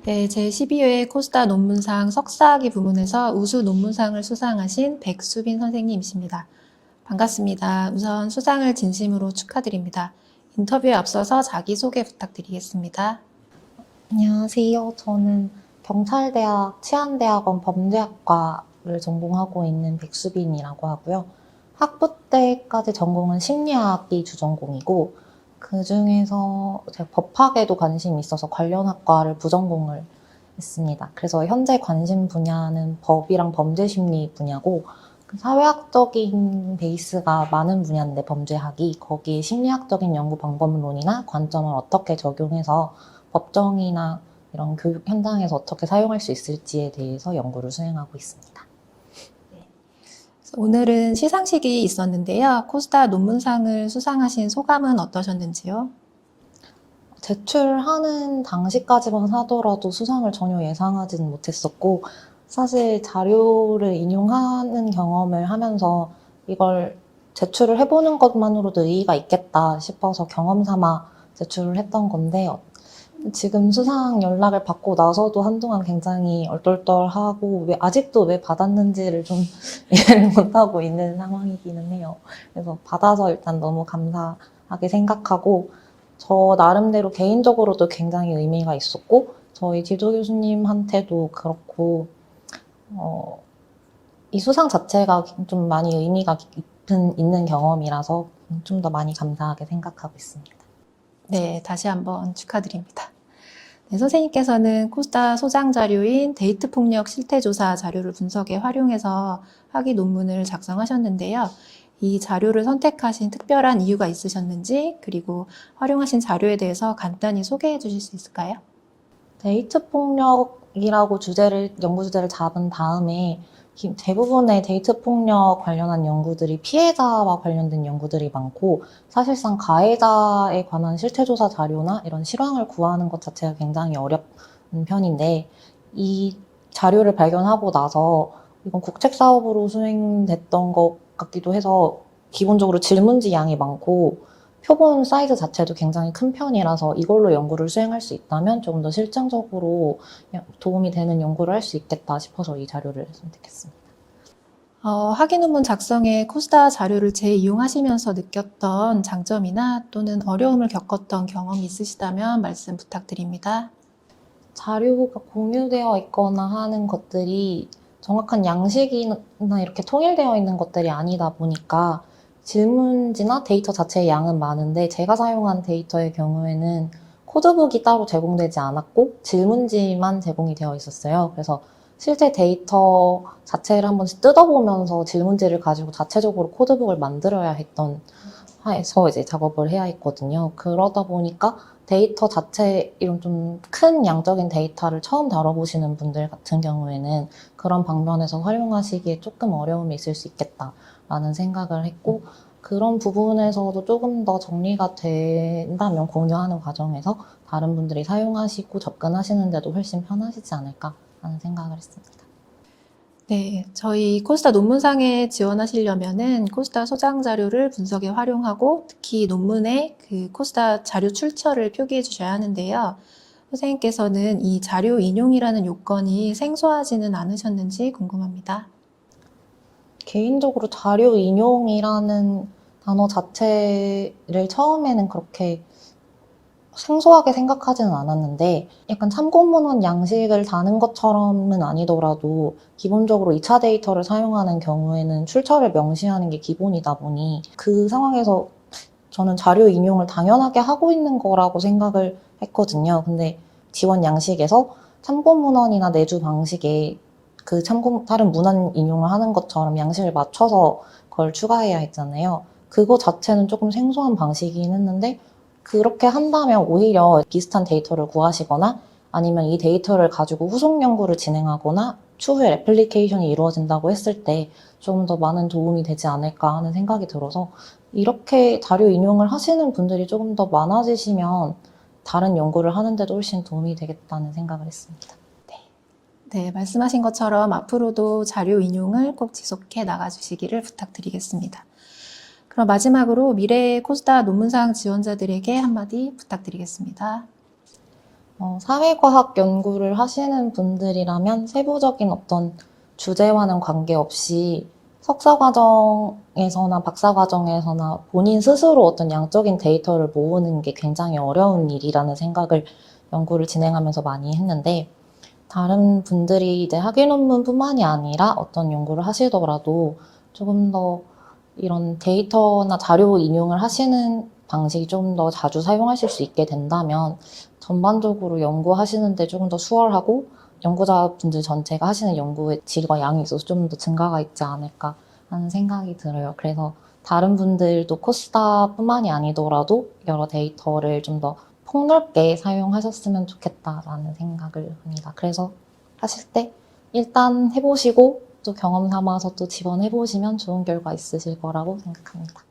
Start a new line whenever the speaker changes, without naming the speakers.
네, 제12회 코스타 논문상 석사학위 부문에서 우수 논문상을 수상하신 백수빈 선생님이십니다. 반갑습니다. 우선 수상을 진심으로 축하드립니다. 인터뷰에 앞서서 자기소개 부탁드리겠습니다.
안녕하세요. 저는 경찰대학 치안대학원 범죄학과를 전공하고 있는 백수빈이라고 하고요. 학부 때까지 전공은 심리학이 주전공이고, 그 중에서 제가 법학에도 관심이 있어서 관련 학과를 부전공을 했습니다. 그래서 현재 관심 분야는 법이랑 범죄심리 분야고, 그 사회학적인 베이스가 많은 분야인데 범죄학이 거기에 심리학적인 연구 방법론이나 관점을 어떻게 적용해서 법정이나 이런 교육 현장에서 어떻게 사용할 수 있을지에 대해서 연구를 수행하고 있습니다.
오늘은 시상식이 있었는데요. 코스타 논문상을 수상하신 소감은 어떠셨는지요?
제출하는 당시까지만 하더라도 수상을 전혀 예상하지는 못했었고, 사실 자료를 인용하는 경험을 하면서 이걸 제출을 해보는 것만으로도 의의가 있겠다 싶어서 경험 삼아 제출을 했던 건데, 지금 수상 연락을 받고 나서도 한동안 굉장히 얼떨떨하고 아직도 왜 받았는지를 좀 이해를 못하고 있는 상황이기는 해요. 그래서 받아서 일단 너무 감사하게 생각하고, 저 나름대로 개인적으로도 굉장히 의미가 있었고, 저희 지도 교수님한테도 그렇고, 이 수상 자체가 좀 많이 의미가 있는 경험이라서 좀 더 많이 감사하게 생각하고 있습니다.
네, 다시 한번 축하드립니다. 네, 선생님께서는 코스타 소장 자료인 데이트 폭력 실태조사 자료를 분석에 활용해서 학위 논문을 작성하셨는데요. 이 자료를 선택하신 특별한 이유가 있으셨는지, 그리고 활용하신 자료에 대해서 간단히 소개해 주실 수 있을까요?
데이트 폭력이라고 연구 주제를 잡은 다음에 대부분의 데이트 폭력 관련한 연구들이 피해자와 관련된 연구들이 많고, 사실상 가해자에 관한 실태조사 자료나 이런 실황을 구하는 것 자체가 굉장히 어려운 편인데, 이 자료를 발견하고 나서 이건 국책사업으로 수행됐던 것 같기도 해서 기본적으로 질문지 양이 많고 표본 사이즈 자체도 굉장히 큰 편이라서 이걸로 연구를 수행할 수 있다면 조금 더 실증적으로 도움이 되는 연구를 할 수 있겠다 싶어서 이 자료를 선택했습니다.
학위 논문 작성에 코스타 자료를 재이용하시면서 느꼈던 장점이나 또는 어려움을 겪었던 경험이 있으시다면 말씀 부탁드립니다.
자료가 공유되어 있거나 하는 것들이 정확한 양식이나 이렇게 통일되어 있는 것들이 아니다 보니까 질문지나 데이터 자체의 양은 많은데, 제가 사용한 데이터의 경우에는 코드북이 따로 제공되지 않았고 질문지만 제공이 되어 있었어요. 그래서 실제 데이터 자체를 한 번씩 뜯어보면서 질문지를 가지고 자체적으로 코드북을 만들어야 했던 해서 이제 작업을 해야 했거든요. 그러다 보니까 데이터 자체, 이런 좀 큰 양적인 데이터를 처음 다뤄보시는 분들 같은 경우에는 그런 방면에서 활용하시기에 조금 어려움이 있을 수 있겠다라는 생각을 했고, 그런 부분에서도 조금 더 정리가 된다면 공유하는 과정에서 다른 분들이 사용하시고 접근하시는데도 훨씬 편하시지 않을까 하는 생각을 했습니다.
네, 저희 코스타 논문상에 지원하시려면은 코스타 소장 자료를 분석에 활용하고 특히 논문에 그 코스타 자료 출처를 표기해 주셔야 하는데요. 선생님께서는 이 자료 인용이라는 요건이 생소하지는 않으셨는지 궁금합니다.
개인적으로 자료 인용이라는 단어 자체를 처음에는 그렇게 생소하게 생각하지는 않았는데, 약간 참고문헌 양식을 다는 것처럼은 아니더라도 기본적으로 2차 데이터를 사용하는 경우에는 출처를 명시하는 게 기본이다 보니 그 상황에서 저는 자료 인용을 당연하게 하고 있는 거라고 생각을 했거든요. 근데 지원 양식에서 참고문헌이나 내주 방식에 다른 문헌 인용을 하는 것처럼 양식을 맞춰서 그걸 추가해야 했잖아요. 그거 자체는 조금 생소한 방식이긴 했는데, 그렇게 한다면 오히려 비슷한 데이터를 구하시거나 아니면 이 데이터를 가지고 후속 연구를 진행하거나 추후에 레플리케이션이 이루어진다고 했을 때 좀 더 많은 도움이 되지 않을까 하는 생각이 들어서, 이렇게 자료 인용을 하시는 분들이 조금 더 많아지시면 다른 연구를 하는데도 훨씬 도움이 되겠다는 생각을 했습니다.
네, 말씀하신 것처럼 앞으로도 자료 인용을 꼭 지속해 나가주시기를 부탁드리겠습니다. 그럼 마지막으로 미래의 코스타 논문상 지원자들에게 한마디 부탁드리겠습니다.
사회과학 연구를 하시는 분들이라면 세부적인 어떤 주제와는 관계없이 석사과정에서나 박사과정에서나 본인 스스로 어떤 양적인 데이터를 모으는 게 굉장히 어려운 일이라는 생각을 연구를 진행하면서 많이 했는데, 다른 분들이 이제 학위 논문뿐만이 아니라 어떤 연구를 하시더라도 조금 더 이런 데이터나 자료 인용을 하시는 방식이 좀 더 자주 사용하실 수 있게 된다면 전반적으로 연구하시는데 조금 더 수월하고 연구자분들 전체가 하시는 연구의 질과 양이 있어서 좀 더 증가가 있지 않을까 하는 생각이 들어요. 그래서 다른 분들도 코스다뿐만이 아니더라도 여러 데이터를 좀 더 폭넓게 사용하셨으면 좋겠다라는 생각을 합니다. 그래서 하실 때 일단 해보시고 또 경험 삼아서 또 지원해보시면 좋은 결과 있으실 거라고 생각합니다.